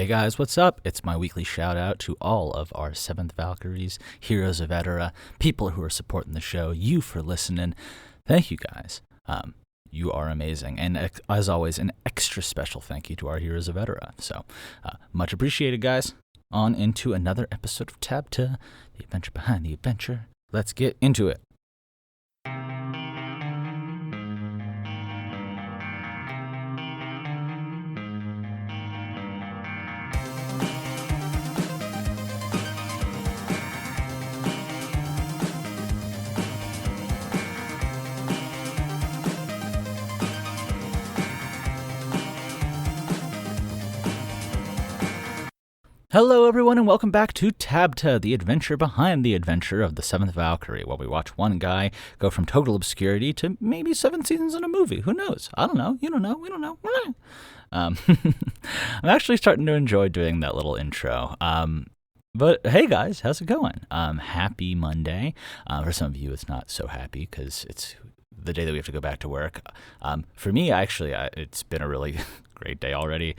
Hey guys, what's up? It's my weekly shout out to all of our Seventh Valkyries, Heroes of Edera, people who are supporting the show, you for listening. Thank you guys. You are amazing. And as always, an extra special thank you to our Heroes of Edera. So much appreciated, guys. On into another episode of TABTA, the adventure behind the adventure. Let's get into it. Hello everyone and welcome back to TABTA, the adventure behind the adventure of the Seventh Valkyrie, where we watch one guy go from total obscurity to maybe 7 seasons in a movie. Who knows? I don't know. You don't know. We don't know. I'm actually starting to enjoy doing that little intro. But hey guys, how's it going? Happy Monday. For some of you it's not so happy because it's the day that we have to go back to work. For me, actually, it's been a really great day already.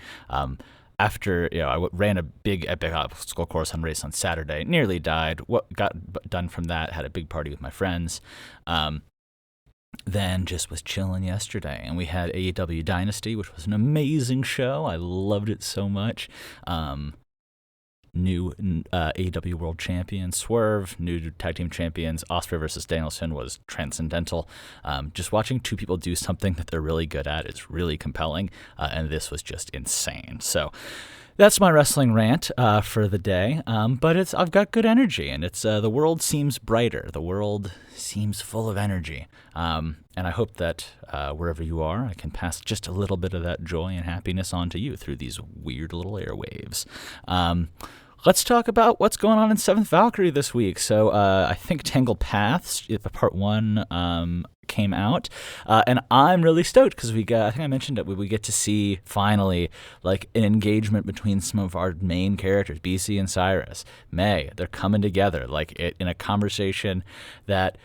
After, I ran a big epic obstacle course on race on Saturday, nearly died. What got done from that, had a big party with my friends. Then just was chilling yesterday, and we had AEW Dynasty, which was an amazing show. I loved it so much. New AEW World Champion Swerve, new tag team champions Ospreay versus Danielson was transcendental. Just watching two people do something that they're really good at is really compelling, and this was just insane. So that's my wrestling rant for the day. But I've got good energy, and it's the world seems brighter. The world seems full of energy, and I hope that wherever you are, I can pass just a little bit of that joy and happiness on to you through these weird little airwaves. Let's talk about what's going on in Seventh Valkyrie this week. So I think Tangled Paths, part 1, came out, and I'm really stoked because I think I mentioned it, we get to see finally like an engagement between some of our main characters, BC and Cyrus. They're coming together like in a conversation that,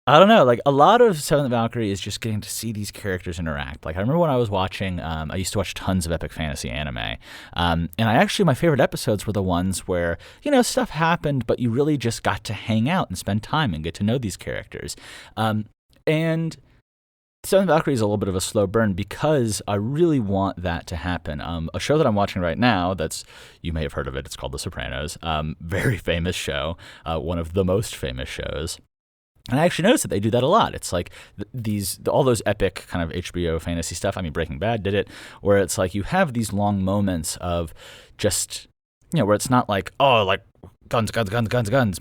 I don't know, like a lot of Seventh Valkyrie is just getting to see these characters interact. Like I remember when I was watching, I used to watch tons of epic fantasy anime, and my favorite episodes were the ones where, stuff happened, but you really just got to hang out and spend time and get to know these characters. And Seventh Valkyrie is a little bit of a slow burn because I really want that to happen. A show that I'm watching right now, you may have heard of it, it's called The Sopranos. Very famous show, one of the most famous shows. And I actually noticed that they do that a lot. It's like all those epic kind of HBO fantasy stuff. I mean, Breaking Bad did it, where it's like you have these long moments of just, where it's not like, oh, like guns,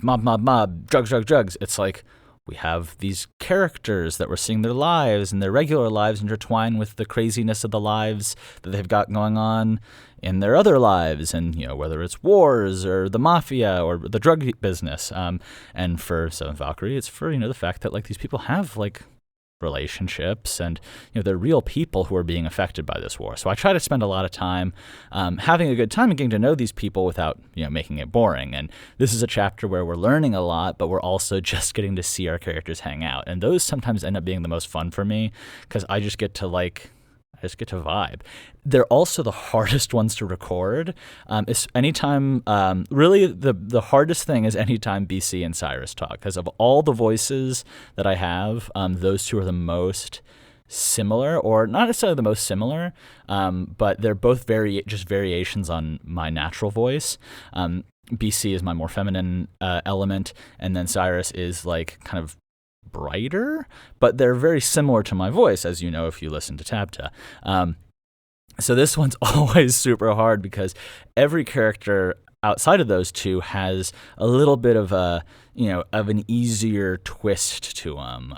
mob, drugs. It's like we have these characters that we're seeing their lives and their regular lives intertwine with the craziness of the lives that they've got going on in their other lives, and whether it's wars or the mafia or the drug business, and for Seventh Valkyrie, it's for the fact that like these people have like relationships, and they're real people who are being affected by this war. So I try to spend a lot of time having a good time and getting to know these people without making it boring. And this is a chapter where we're learning a lot, but we're also just getting to see our characters hang out, and those sometimes end up being the most fun for me because I just get to vibe. They're also the hardest ones to record. Anytime, really the hardest thing is anytime BC and Cyrus talk, because of all the voices that I have, those two are the most similar, or not necessarily the most similar, but they're both just variations on my natural voice. BC is my more feminine element, and then Cyrus is like kind of brighter, but they're very similar to my voice, as you know if you listen to TABTA. So this one's always super hard because every character outside of those two has a little bit of an easier twist to them.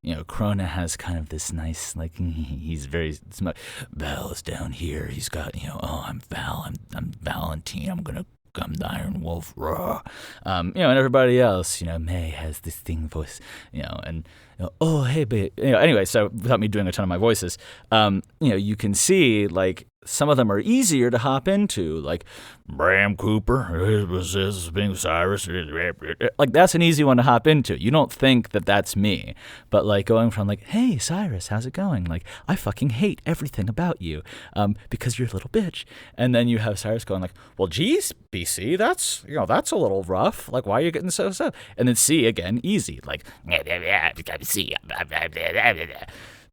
Krona has kind of this nice, like, he's very smart. Val's down here. He's got, oh, I'm Val. I'm Valentine. I'm the Iron Wolf, raw. And everybody else, May has this thing voice, and oh, hey, babe. Anyway, so without me doing a ton of my voices, you can see like some of them are easier to hop into, like Bram Cooper, this is being Cyrus. Like that's an easy one to hop into. You don't think that that's me, but like going from like, hey, Cyrus, how's it going? Like I fucking hate everything about you, because you're a little bitch. And then you have Cyrus going like, well, geez, BC, that's a little rough. Like why are you getting so upset? And then C again, easy, like.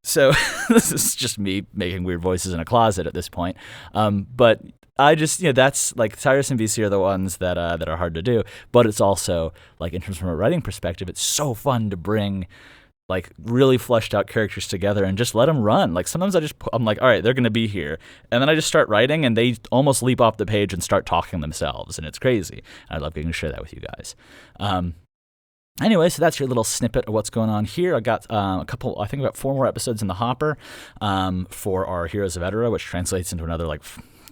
So this is just me making weird voices in a closet at this point. But I just, that's like Cyrus and VC are the ones that are hard to do. But it's also like in terms from a writing perspective, it's so fun to bring like really fleshed out characters together and just let them run. Like sometimes I'm like, all right, they're going to be here. And then I just start writing and they almost leap off the page and start talking themselves. And it's crazy. I love getting to share that with you guys. Anyway, so that's your little snippet of what's going on here. I got I think about 4 more episodes in the hopper for our Heroes of Edera, which translates into another like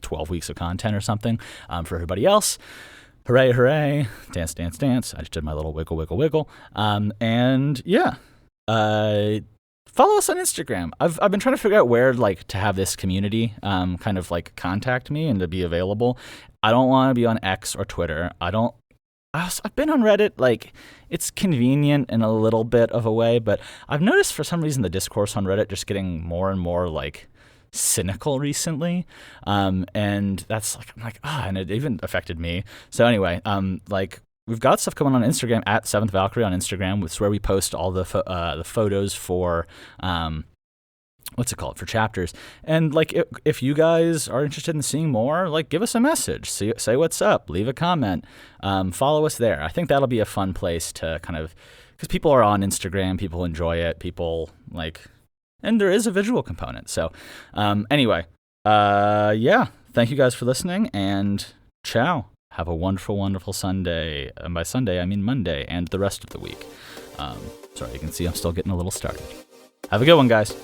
12 weeks of content or something for everybody else. Hooray, hooray. Dance, dance, dance. I just did my little wiggle, wiggle, wiggle. And yeah, follow us on Instagram. I've been trying to figure out where like to have this community kind of like contact me and to be available. I don't want to be on X or Twitter. I've been on Reddit, like, it's convenient in a little bit of a way, but I've noticed for some reason the discourse on Reddit just getting more and more, like, cynical recently, and that's, like, I'm like, and it even affected me. So anyway, like, we've got stuff coming on Instagram, at Seventh Valkyrie on Instagram, which is where we post all the photos for, for chapters. And like if you guys are interested in seeing more, like give us a message, say what's up, leave a comment, follow us there. I think that'll be a fun place to kind of, because people are on Instagram, people enjoy it, people like, and there is a visual component. So anyway, yeah, thank you guys for listening, and ciao. Have a wonderful, wonderful Sunday. And by Sunday, I mean Monday and the rest of the week. Sorry, you can see I'm still getting a little started. Have a good one, guys.